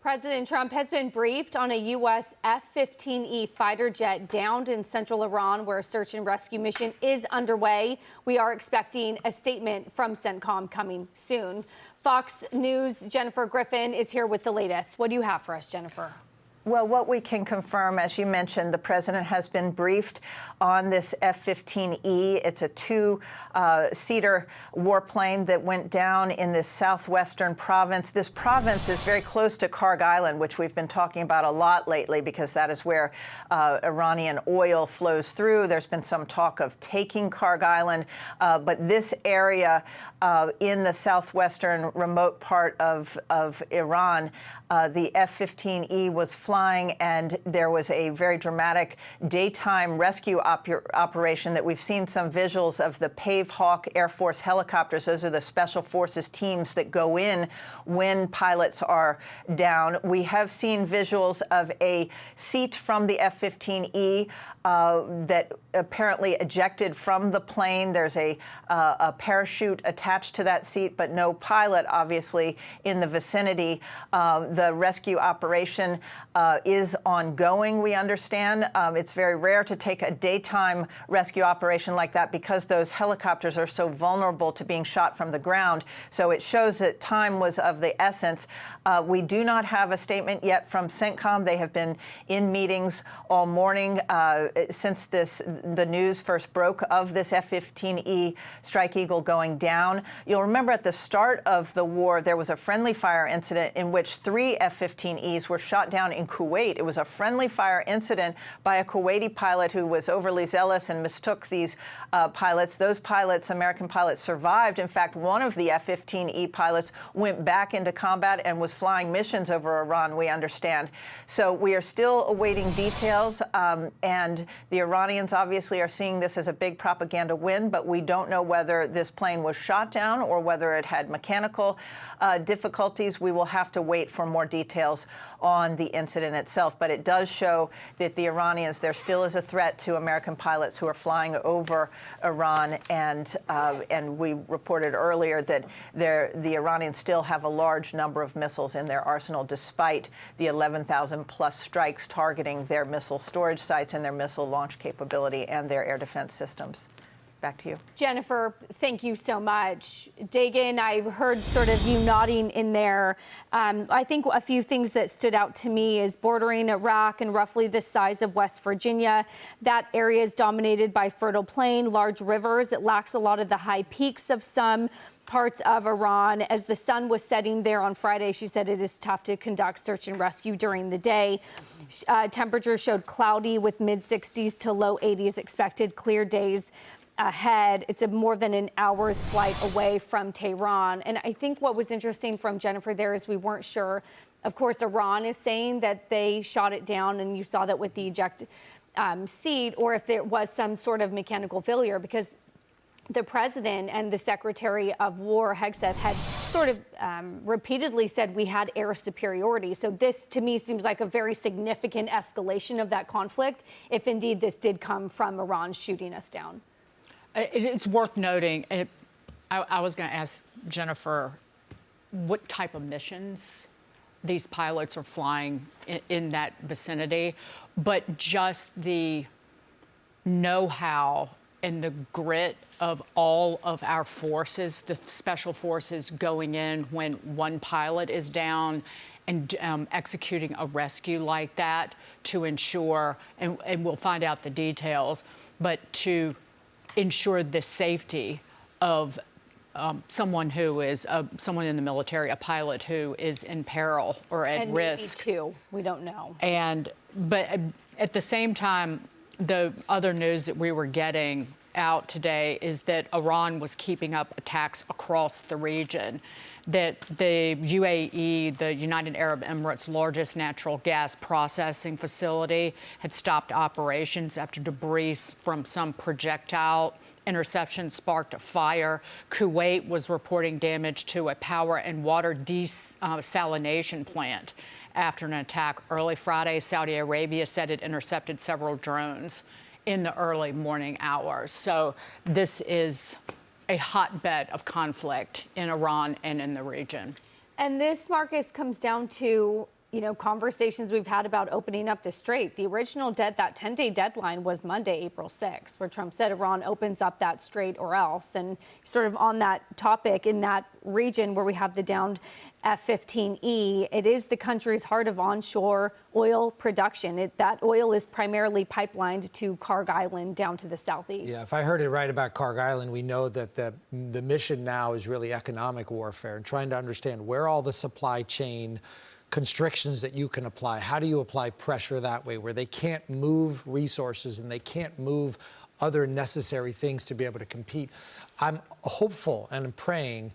President Trump has been briefed on a U.S. F-15E fighter jet downed in central Iran, where a search and rescue mission is underway. We are expecting a statement from CENTCOM coming soon. Fox News' Jennifer Griffin is here with the latest. What do you have for us, Jennifer? Well, what we can confirm, as you mentioned, the president has been briefed on this F-15E. It's a two-seater warplane that went down in this southwestern province. This province is very close to Kharg Island, which we've been talking about a lot lately because that is where Iranian oil flows through. There's been some talk of taking Kharg Island, but this area in the southwestern remote part of Iran, the F-15E was flying, and there was a very dramatic daytime rescue operation that we've seen some visuals of the Pave Hawk Air Force helicopters. Those are the special forces teams that go in when pilots are down. We have seen visuals of a seat from the F-15E that apparently ejected from the plane. There's a parachute attached to that seat, but no pilot, obviously, in the vicinity. The rescue operation is ongoing, we understand. It's very rare to take a daytime rescue operation like that because those helicopters are so vulnerable to being shot from the ground. So it shows that time was of the essence. We do not have a statement yet from CENTCOM. They have been in meetings all morning since the news first broke of this F-15E Strike Eagle going down. You'll remember at the start of the war, there was a friendly fire incident in which 3 F-15Es were shot down in Kuwait. It was a friendly fire incident by a Kuwaiti pilot who was overly zealous and mistook these pilots. Those pilots, American pilots, survived. In fact, one of the F-15E pilots went back into combat and was flying missions over Iran, we understand. So we are still awaiting details, and the Iranians obviously are seeing this as a big propaganda win, but we don't know whether this plane was shot down or whether it had mechanical difficulties. We will have to wait for more details on the incident itself, but it does show that the Iranians, there still is a threat to American pilots who are flying over Iran, and we reported earlier that the Iranians still have a large number of missiles in their arsenal, despite the 11,000 plus strikes targeting their missile storage sites and their missile launch capability and their air defense systems. Back to you. Jennifer, thank you so much. Dagan, I heard sort of you nodding in there. I think a few things that stood out to me is bordering Iraq and roughly the size of West Virginia. That area is dominated by fertile plain, large rivers. It lacks a lot of the high peaks of some parts of Iran. As the sun was setting there on Friday, she said it is tough to conduct search and rescue during the day. Temperatures showed cloudy with mid-60s to low 80s expected, clear days ahead. It's more than an hour's flight away from Tehran. And I think what was interesting from Jennifer there is we weren't sure. Of course, Iran is saying that they shot it down, and you saw that with the eject seat, or if there was some sort of mechanical failure, because the president and the Secretary of War, Hegseth, had sort of repeatedly said we had air superiority. So this, to me, seems like a very significant escalation of that conflict, if indeed this did come from Iran shooting us down. It's worth noting, I was going to ask Jennifer what type of missions these pilots are flying in that vicinity, but just the know-how and the grit of all of our forces, the special forces going in when one pilot is down and executing a rescue like that to ensure, and we'll find out the details, but to ensure the safety of someone who is someone in the military, a pilot who is in peril or at risk. Maybe two, we don't know. But at the same time, the other news that we were getting out today is that Iran was keeping up attacks across the region, that the UAE, the United Arab Emirates' largest natural gas processing facility, had stopped operations after debris from some projectile interception sparked a fire. Kuwait was reporting damage to a power and water desalination plant after an attack early Friday. Saudi Arabia said it intercepted several drones in the early morning hours. So this is a hotbed of conflict in Iran and in the region. And this, Marcus, comes down to, conversations we've had about opening up the strait. The original that 10-day deadline was Monday, April 6th, where Trump said Iran opens up that strait or else. And sort of on that topic, in that region where we have the downed F-15E, it is the country's heart of onshore oil production. That oil is primarily pipelined to Karg Island down to the southeast. Yeah, if I heard it right about Karg Island, we know that the mission now is really economic warfare and trying to understand where all the supply chain constrictions that you can apply. How do you apply pressure that way, where they can't move resources and they can't move other necessary things to be able to compete? I'm hopeful and I'm praying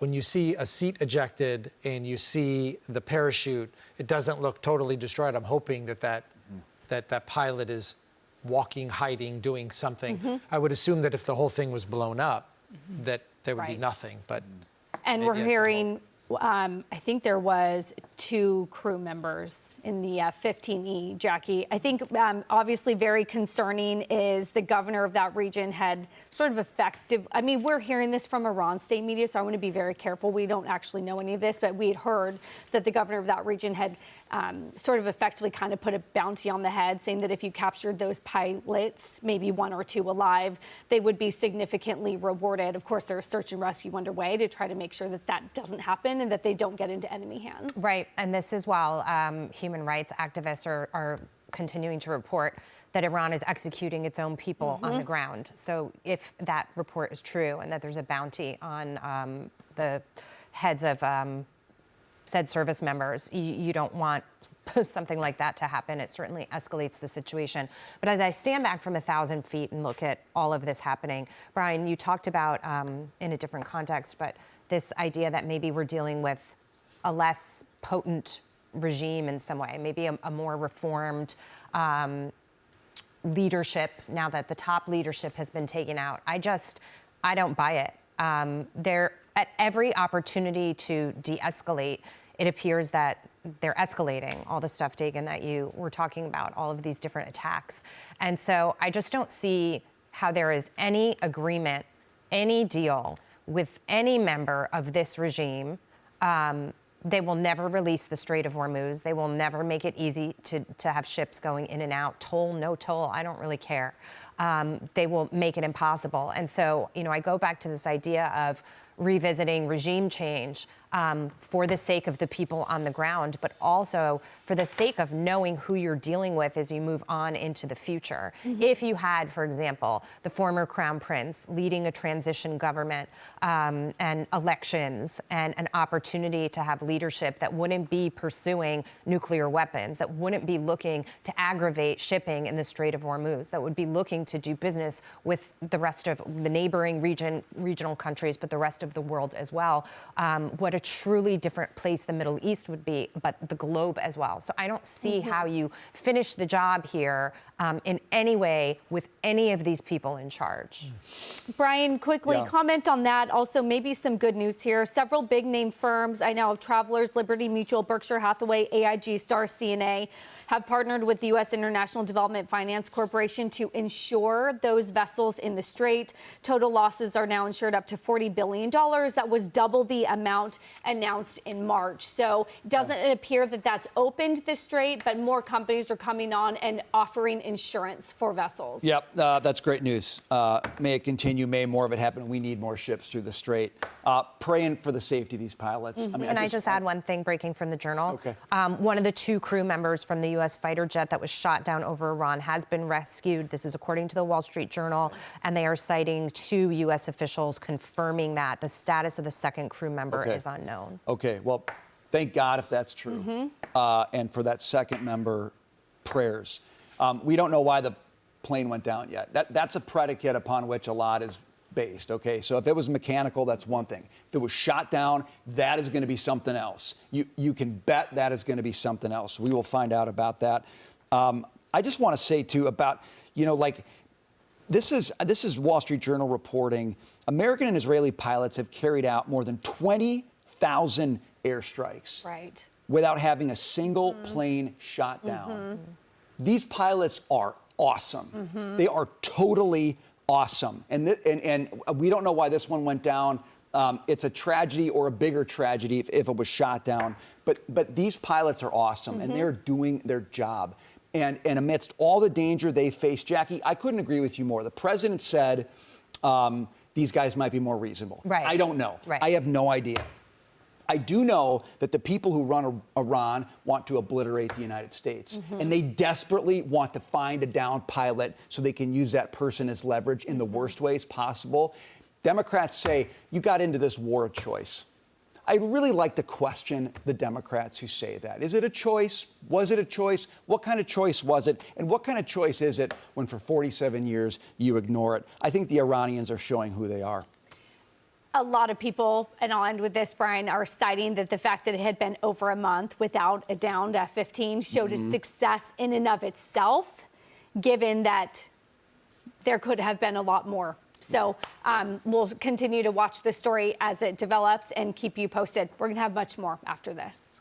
when you see a seat ejected and you see the parachute, it doesn't look totally destroyed. I'm hoping that pilot is walking, hiding, doing something. I would assume that if the whole thing was blown up, that there would be nothing. But and we're hearing, I think there was 2 crew members in the F-15E, Jackie. I think obviously very concerning is the governor of that region had sort of we're hearing this from Iran state media, so I want to be very careful. We don't actually know any of this, but we had heard that the governor of that region had sort of effectively kind of put a bounty on the head, saying that if you captured those pilots, maybe 1 or 2 alive, they would be significantly rewarded. Of course, there's search and rescue underway to try to make sure that that doesn't happen and that they don't get into enemy hands. Right, and this is while human rights activists are continuing to report that Iran is executing its own people on the ground. So if that report is true and that there's a bounty on the heads of said service members, you don't want something like that to happen. It certainly escalates the situation. But as I stand back from 1,000 feet and look at all of this happening, Brian, you talked about, in a different context, but this idea that maybe we're dealing with a less potent regime in some way, maybe a more reformed leadership now that the top leadership has been taken out. I don't buy it. They're at every opportunity to de-escalate, it appears that they're escalating all the stuff, Dagan, that you were talking about, all of these different attacks. And so I just don't see how there is any agreement, any deal with any member of this regime. They will never release the Strait of Hormuz. They will never make it easy to have ships going in and out. Toll, no toll, I don't really care. They will make it impossible. And so, I go back to this idea of revisiting regime change for the sake of the people on the ground, but also for the sake of knowing who you're dealing with as you move on into the future. If you had, for example, the former Crown Prince leading a transition government and elections and an opportunity to have leadership that wouldn't be pursuing nuclear weapons, that wouldn't be looking to aggravate shipping in the Strait of Hormuz, that would be looking to do business with the rest of the neighboring regional countries, but the rest of the world as well, what a truly different place the Middle East would be, but the globe as well. So I don't see how you finish the job here in any way with any of these people in charge. Brian, quickly comment on that. Also, maybe some good news here. Several big name firms, I know of Travelers, Liberty Mutual, Berkshire Hathaway, AIG, Star CNA, have partnered with the U.S. International Development Finance Corporation to insure those vessels in the strait. Total losses are now insured up to $40 billion. That was double the amount announced in March. So doesn't it appear that that's opened the strait, but more companies are coming on and offering insurance for vessels? Yep, that's great news. May it continue, may more of it happen. We need more ships through the strait. Praying for the safety of these pilots. I mean, Can I just add one thing breaking from the Journal? Okay. One of the 2 crew members from the U.S. fighter jet that was shot down over Iran has been rescued. This is according to the Wall Street Journal, and they are citing 2 U.S. officials confirming that the status of the second crew member is unknown. Okay, well, thank God if that's true. And for that second member, prayers. We don't know why the plane went down yet. That's a predicate upon which a lot is based, okay? So if it was mechanical, that's one thing. If it was shot down, that is going to be something else. You can bet that is going to be something else. We will find out about that. I just want to say, too, about, this is Wall Street Journal reporting. American and Israeli pilots have carried out more than 20,000 airstrikes without having a single plane shot down. These pilots are awesome. They are totally awesome. And we don't know why this one went down, It's a tragedy or a bigger tragedy if it was shot down. But these pilots are awesome, and they're doing their job. And amidst all the danger they face, Jackie, I couldn't agree with you more. The president said these guys might be more reasonable. Right. I don't know. Right. I have no idea. I do know that the people who run Iran want to obliterate the United States. And they desperately want to find a downed pilot so they can use that person as leverage in the worst ways possible. Democrats say, you got into this war of choice. I'd really like to question the Democrats who say that. Is it a choice? Was it a choice? What kind of choice was it? And what kind of choice is it when for 47 years you ignore it? I think the Iranians are showing who they are. A lot of people, and I'll end with this, Brian, are citing that the fact that it had been over a month without a downed F-15 showed a success in and of itself, given that there could have been a lot more. So we'll continue to watch the story as it develops and keep you posted. We're going to have much more after this.